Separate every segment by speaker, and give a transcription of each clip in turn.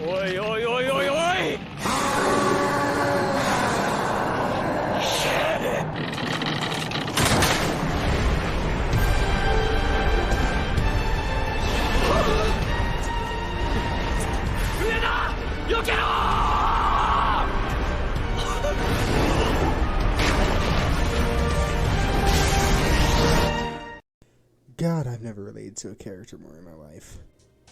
Speaker 1: Oi, oi, oi, oi, oi!
Speaker 2: God, I've never related to a character more in my life.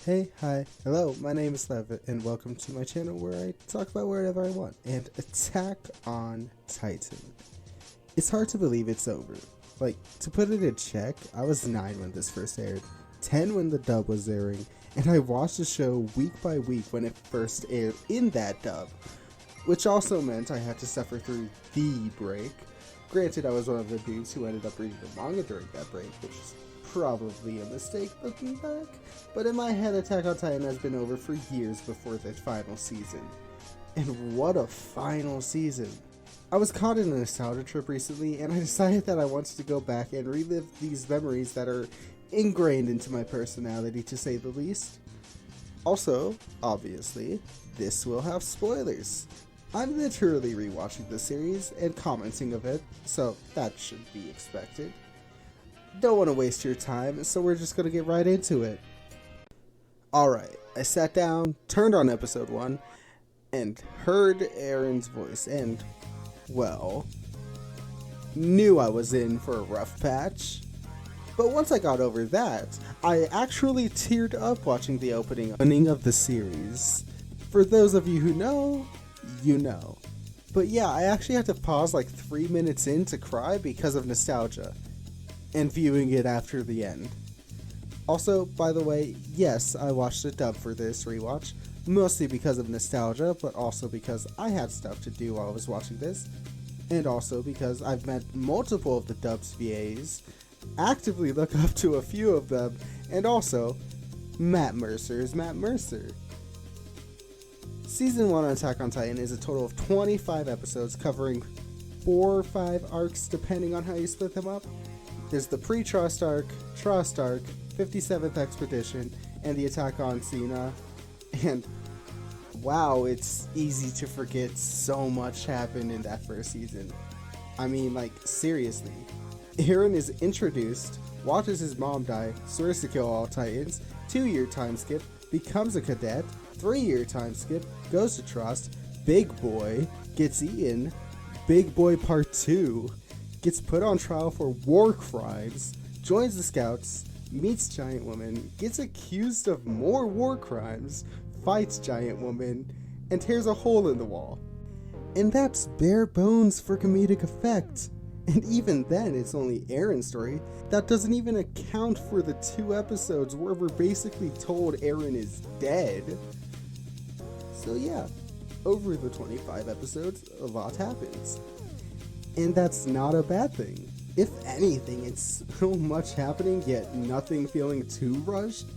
Speaker 2: Hey, hi, hello, my name is Levitt, and welcome to my channel where I talk about whatever I want, and Attack on Titan. It's hard to believe it's over. Like, to put it in check, I was 9 when this first aired, 10 when the dub was airing, and I watched the show week by week when it first aired in that dub, which also meant I had to suffer through the break. Granted, I was one of the dudes who ended up reading the manga during that break, which is probably a mistake looking back, but in my head Attack on Titan has been over for years before the final season. And what a final season! I was caught in a nostalgia trip recently, and I decided that I wanted to go back and relive these memories that are ingrained into my personality, to say the least. Also, obviously, this will have spoilers. I'm literally rewatching the series and commenting of it, so that should be expected. Don't want to waste your time, so we're just going to get right into it. Alright, I sat down, turned on episode 1, and heard Eren's voice, and, well, knew I was in for a rough patch. But once I got over that, I actually teared up watching the opening of the series. For those of you who know, you know. But yeah, I actually had to pause like 3 minutes in to cry because of nostalgia, and viewing it after the end. Also, by the way, yes, I watched the dub for this rewatch, mostly because of nostalgia, but also because I had stuff to do while I was watching this, and also because I've met multiple of the dub's VAs, actively look up to a few of them, and also, Matt Mercer is Matt Mercer. Season 1 of Attack on Titan is a total of 25 episodes covering 4 or 5 arcs depending on how you split them up. There's the pre-Trust arc, Trust arc, 57th Expedition, and the attack on Senoue. And wow, it's easy to forget so much happened in that first season. I mean, like, seriously. Eren is introduced, watches his mom die, swears to kill all Titans, 2-year time skip, becomes a cadet, 3-year time skip, goes to Trust, Big Boy, gets eaten, Big Boy Part 2, gets put on trial for war crimes, joins the Scouts, meets Giant Woman, gets accused of more war crimes, fights Giant Woman, and tears a hole in the wall. And that's bare bones for comedic effect. And even then, it's only Eren's story. That doesn't even account for the 2 episodes where we're basically told Eren is dead. So yeah, over the 25 episodes, a lot happens. And that's not a bad thing. If anything, it's so much happening, yet nothing feeling too rushed.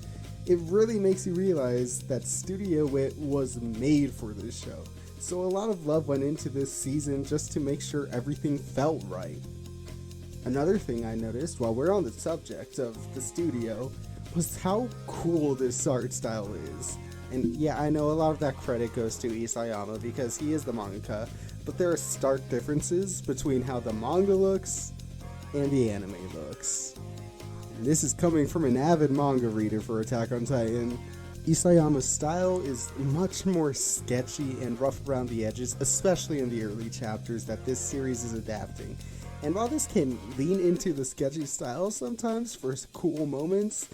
Speaker 2: It really makes you realize that Studio Wit was made for this show. So a lot of love went into this season just to make sure everything felt right. Another thing I noticed while we're on the subject of the studio was how cool this art style is. And yeah, I know a lot of that credit goes to Isayama because he is the mangaka, but there are stark differences between how the manga looks and the anime looks. And this is coming from an avid manga reader for Attack on Titan. Isayama's style is much more sketchy and rough around the edges, especially in the early chapters that this series is adapting. And while this can lean into the sketchy style sometimes for cool moments,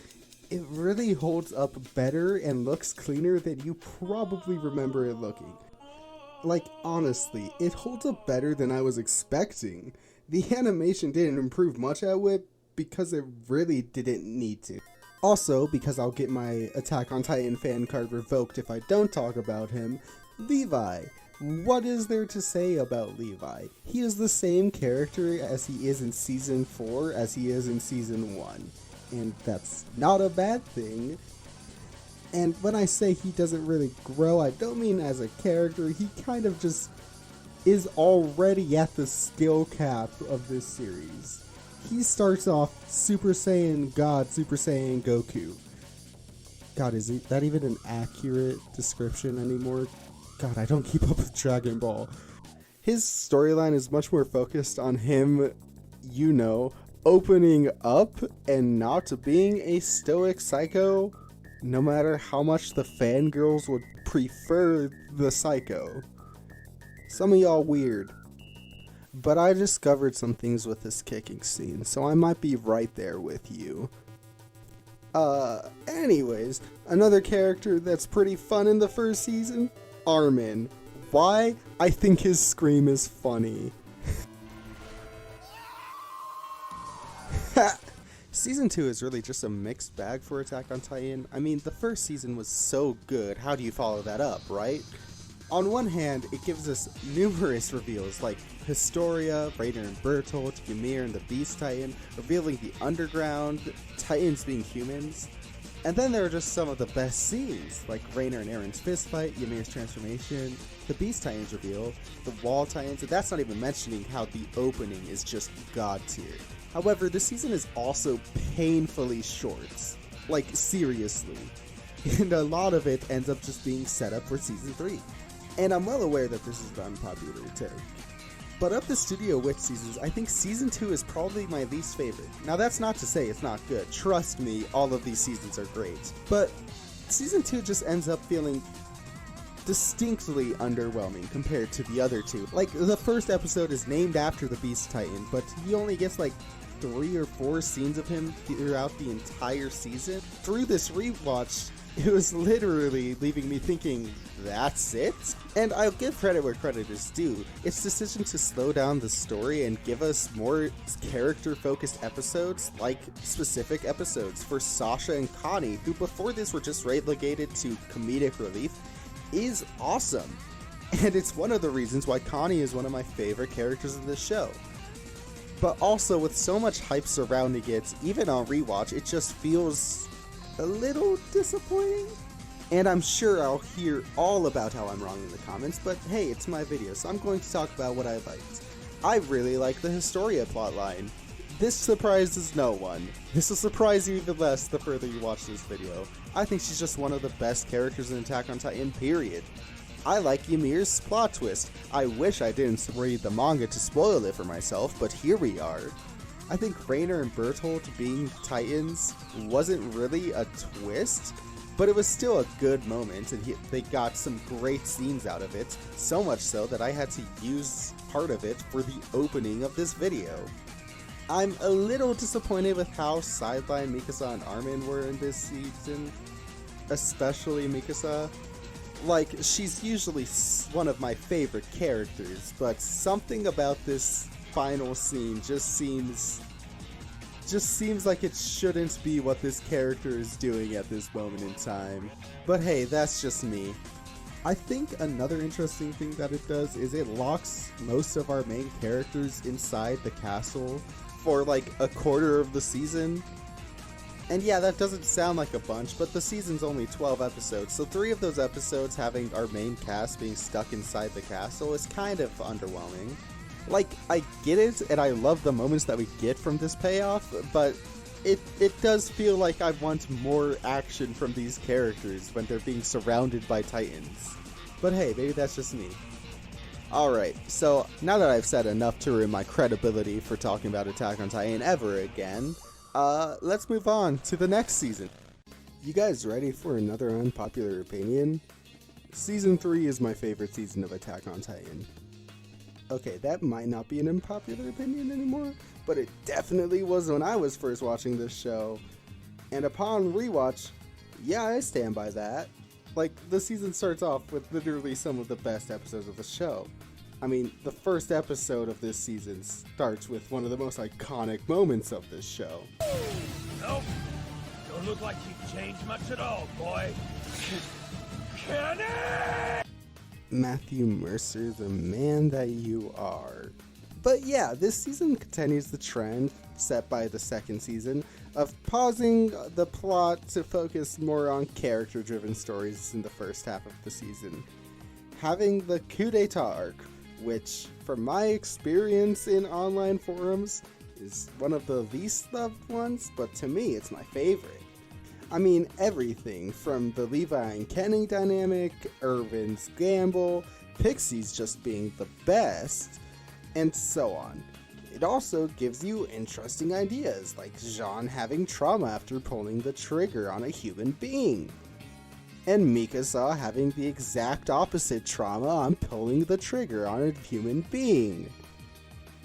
Speaker 2: it really holds up better and looks cleaner than you probably remember it looking. Like, honestly, it holds up better than I was expecting. The animation didn't improve much at it because it really didn't need to. Also, because I'll get my Attack on Titan fan card revoked if I don't talk about him, Levi. What is there to say about Levi? He is the same character as he is in Season 4 as he is in Season 1. And that's not a bad thing. And when I say he doesn't really grow, I don't mean as a character. He kind of just is already at the skill cap of this series. He starts off Super Saiyan God, Super Saiyan Goku. God, is that even an accurate description anymore? God, I don't keep up with Dragon Ball. His storyline is much more focused on him, opening up and not being a stoic psycho, no matter how much the fangirls would prefer the psycho. Some of y'all weird. But I discovered some things with this kicking scene, so I might be right there with you. Anyways, another character that's pretty fun in the first season, Armin. Why? I think his scream is funny. Season 2 is really just a mixed bag for Attack on Titan. I mean, the first season was so good, how do you follow that up, right? On one hand, it gives us numerous reveals like Historia, Rainer and Bertolt, Ymir and the Beast Titan, revealing the underground, Titans being humans. And then there are just some of the best scenes, like Rainer and Aaron's fistfight, Ymir's transformation, the Beast Titans reveal, the Wall Titans, and that's not even mentioning how the opening is just god tier. However, this season is also painfully short. Like, seriously. And a lot of it ends up just being set up for Season 3. And I'm well aware that this is an unpopular take. But of the Studio Witch seasons, I think Season 2 is probably my least favorite. Now that's not to say it's not good. Trust me, all of these seasons are great. But Season 2 just ends up feeling distinctly underwhelming compared to the other two. Like, the first episode is named after the Beast Titan, but he only gets like 3 or 4 scenes of him throughout the entire season. Through this rewatch, it was literally leaving me thinking, that's it? And I'll give credit where credit is due. Its decision to slow down the story and give us more character-focused episodes, like specific episodes for Sasha and Connie, who before this were just relegated to comedic relief, is awesome. And it's one of the reasons why Connie is one of my favorite characters of this show. But also, with so much hype surrounding it, even on rewatch, it just feels a little disappointing. And I'm sure I'll hear all about how I'm wrong in the comments, but hey, it's my video, so I'm going to talk about what I liked. I really like the Historia plotline. This surprises no one. This will surprise you even less the further you watch this video. I think she's just one of the best characters in Attack on Titan, period. I like Ymir's plot twist. I wish I didn't read the manga to spoil it for myself, but here we are. I think Rainer and Bertolt being Titans wasn't really a twist, but it was still a good moment, and they got some great scenes out of it, so much so that I had to use part of it for the opening of this video. I'm a little disappointed with how sidelined Mikasa and Armin were in this season, especially Mikasa. Like, she's usually one of my favorite characters, but something about this final scene just seems like it shouldn't be what this character is doing at this moment in time. But hey, that's just me. I think another interesting thing that it does is it locks most of our main characters inside the castle for like a quarter of the season. And yeah, that doesn't sound like a bunch, but the season's only 12 episodes, so 3 of those episodes having our main cast being stuck inside the castle is kind of underwhelming. Like, I get it, and I love the moments that we get from this payoff, but it does feel like I want more action from these characters when they're being surrounded by Titans. But hey, maybe that's just me. Alright, so now that I've said enough to ruin my credibility for talking about Attack on Titan ever again, let's move on to the next season. You guys ready for another unpopular opinion? Season 3 is my favorite season of Attack on Titan. Okay, that might not be an unpopular opinion anymore, but it definitely was when I was first watching this show. And upon rewatch, yeah, I stand by that. Like, the season starts off with literally some of the best episodes of the show. I mean, the first episode of this season starts with one of the most iconic moments of this show.
Speaker 1: Nope. Don't look like you've changed much at all, boy. Kenny!
Speaker 2: Matthew Mercer, the man that you are. But yeah, this season continues the trend set by the second season of pausing the plot to focus more on character-driven stories in the first half of the season. Having the coup d'etat arc, which, from my experience in online forums, is one of the least loved ones, but to me it's my favorite. I mean, everything from the Levi and Kenny dynamic, Irvin's gamble, Pixie's just being the best, and so on. It also gives you interesting ideas, like Jean having trauma after pulling the trigger on a human being, and Mikasa having the exact opposite trauma on pulling the trigger on a human being.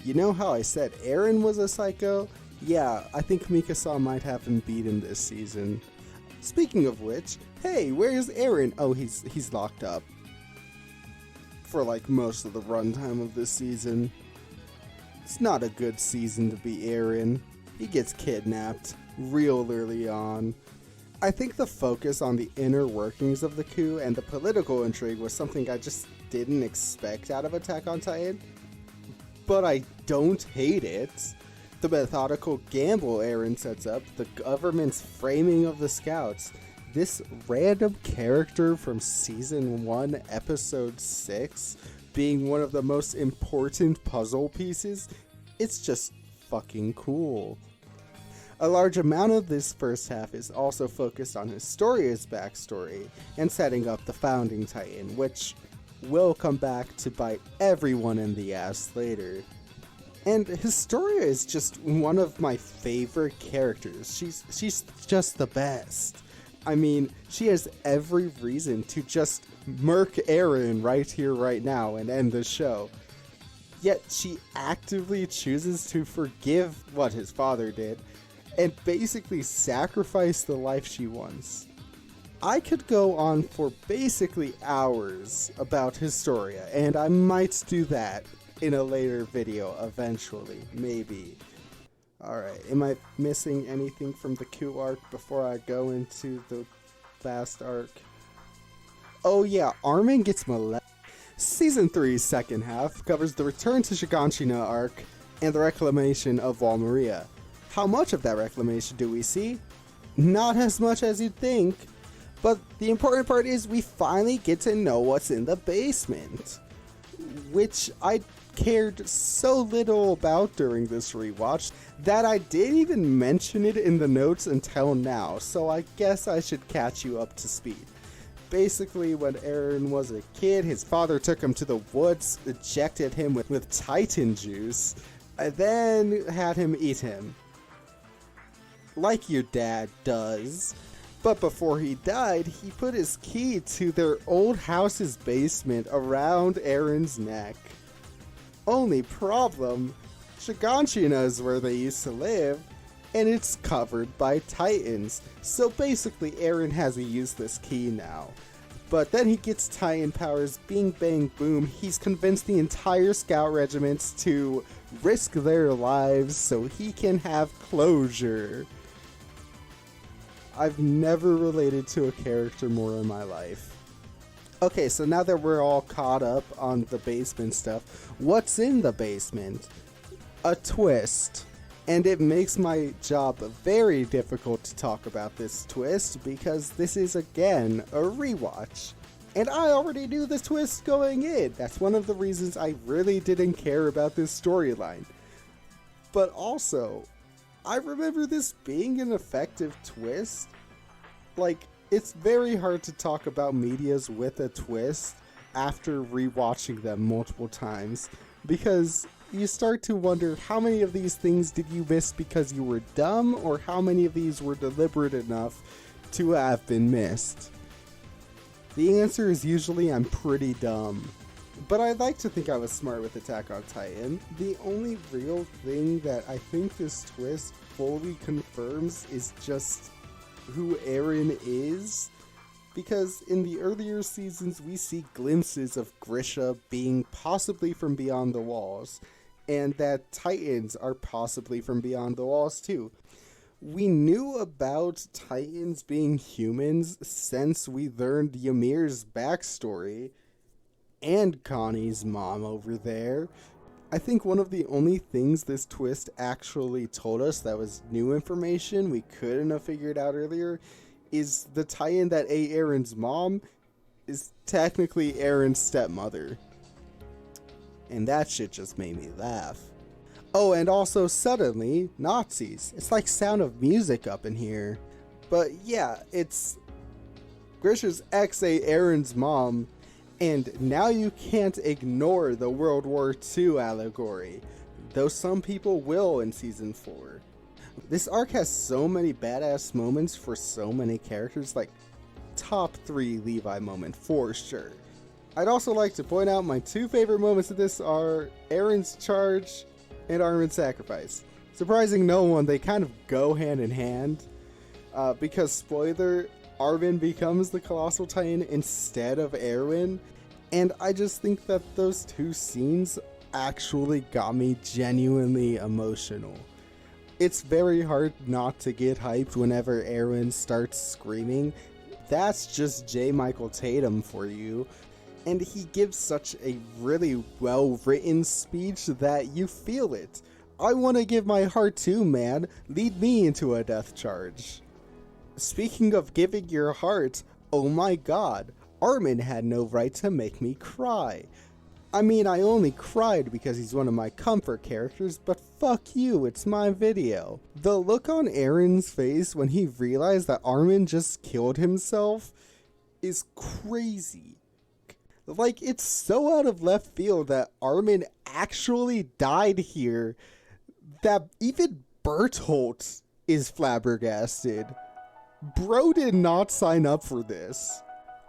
Speaker 2: You know how I said Eren was a psycho? Yeah, I think Mikasa might have him beaten this season. Speaking of which, hey, where's Eren? Oh, he's locked up for like most of the runtime of this season. It's not a good season to be Eren. He gets kidnapped real early on. I think the focus on the inner workings of the coup and the political intrigue was something I just didn't expect out of Attack on Titan. But I don't hate it. The methodical gamble Eren sets up, the government's framing of the scouts, this random character from Season 1, Episode 6, being one of the most important puzzle pieces, it's just fucking cool. A large amount of this first half is also focused on Historia's backstory and setting up the founding Titan, which will come back to bite everyone in the ass later. And Historia is just one of my favorite characters. She's just the best. I mean, she has every reason to just murk Eren right here, right now, and end the show. Yet she actively chooses to forgive what his father did, and basically sacrifice the life she wants. I could go on for basically hours about Historia, and I might do that in a later video eventually, maybe. Alright, am I missing anything from the Q arc before I go into the last arc? Oh yeah, Armin gets molested. Season 3's second half covers the return to Shiganshina arc and the reclamation of Wall Maria. How much of that reclamation do we see? Not as much as you'd think, but the important part is we finally get to know what's in the basement, which I cared so little about during this rewatch that I didn't even mention it in the notes until now, so I guess I should catch you up to speed. Basically, when Eren was a kid, his father took him to the woods, injected him with Titan juice, and then had him eat him. Like your dad does. But before he died, he put his key to their old house's basement around Eren's neck. Only problem, Shiganshina is where they used to live, and it's covered by Titans, so basically Eren has to use this key now. But then he gets Titan powers, bing bang boom, he's convinced the entire scout regiments to risk their lives so he can have closure. I've never related to a character more in my life. Okay, so now that we're all caught up on the basement stuff, what's in the basement? A twist. And it makes my job very difficult to talk about this twist because this is again a rewatch. And I already knew the twist going in. That's one of the reasons I really didn't care about this storyline. But also, I remember this being an effective twist. Like, it's very hard to talk about medias with a twist after rewatching them multiple times, because you start to wonder how many of these things did you miss because you were dumb, or how many of these were deliberate enough to have been missed. The answer is usually I'm pretty dumb. But I'd like to think I was smart with Attack on Titan. The only real thing that I think this twist fully confirms is just who Eren is, because in the earlier seasons we see glimpses of Grisha being possibly from beyond the walls, and that Titans are possibly from beyond the walls too. We knew about Titans being humans since we learned Ymir's backstory, and Connie's mom over there. I think one of the only things this twist actually told us that was new information we couldn't have figured out earlier is the Titan that ate Eren's mom is technically Eren's stepmother. And that shit just made me laugh. Oh, and also suddenly, Nazis. It's like Sound of Music up in here. But yeah, it's Grisha's ex Aaron's mom, and now you can't ignore the World War II allegory, though some people will in Season 4. This arc has so many badass moments for so many characters, like top 3 Levi moment for sure. I'd also like to point out my 2 favorite moments of this are Aaron's charge and Armin's sacrifice. Surprising no one, they kind of go hand in hand, because spoiler, Armin becomes the Colossal Titan instead of Erwin, and I just think that those 2 scenes actually got me genuinely emotional. It's very hard not to get hyped whenever Erwin starts screaming. That's just J. Michael Tatum for you. And he gives such a really well-written speech that you feel it. I want to give my heart too, man. Lead me into a death charge. Speaking of giving your heart, oh my god, Armin had no right to make me cry. I mean, I only cried because he's one of my comfort characters, but fuck you, it's my video. The look on Aaron's face when he realized that Armin just killed himself is crazy. Like, it's so out of left field that Armin actually died here that even Bertolt is flabbergasted. Bro did not sign up for this.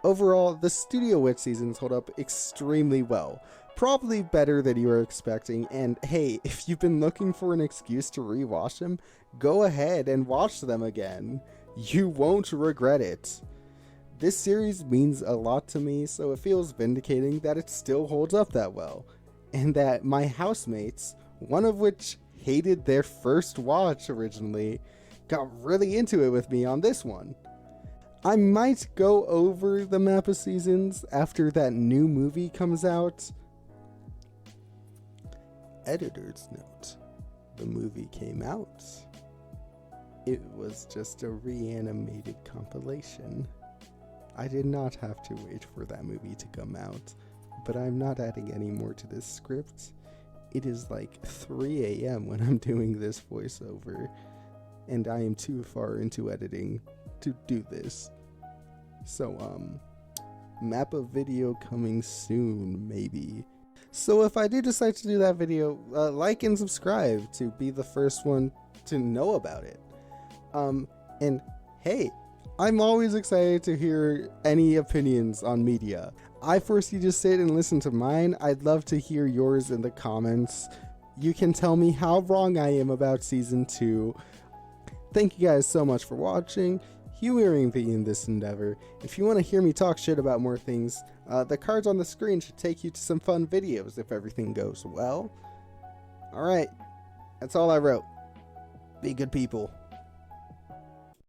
Speaker 2: Overall, the Studio Witch seasons hold up extremely well. Probably better than you were expecting, and hey, if you've been looking for an excuse to rewatch them, go ahead and watch them again. You won't regret it. This series means a lot to me, so it feels vindicating that it still holds up that well, and that my housemates, one of which hated their first watch originally, got really into it with me on this one. I might go over the Mappa seasons after that new movie comes out. Editor's note: the movie came out. It was just a reanimated compilation. I did not have to wait for that movie to come out, but I'm not adding any more to this script. It is like 3 a.m. when I'm doing this voiceover, and I am too far into editing to do this. So, Mappa video coming soon, maybe. So if I do decide to do that video, like and subscribe to be the first one to know about it. And hey, I'm always excited to hear any opinions on media. I force you to sit and listen to mine. I'd love to hear yours in the comments. You can tell me how wrong I am about Season 2. Thank you guys so much for watching, humoring me in this endeavor. If you want to hear me talk shit about more things, the cards on the screen should take you to some fun videos if everything goes well. Alright, that's all I wrote. Be good people.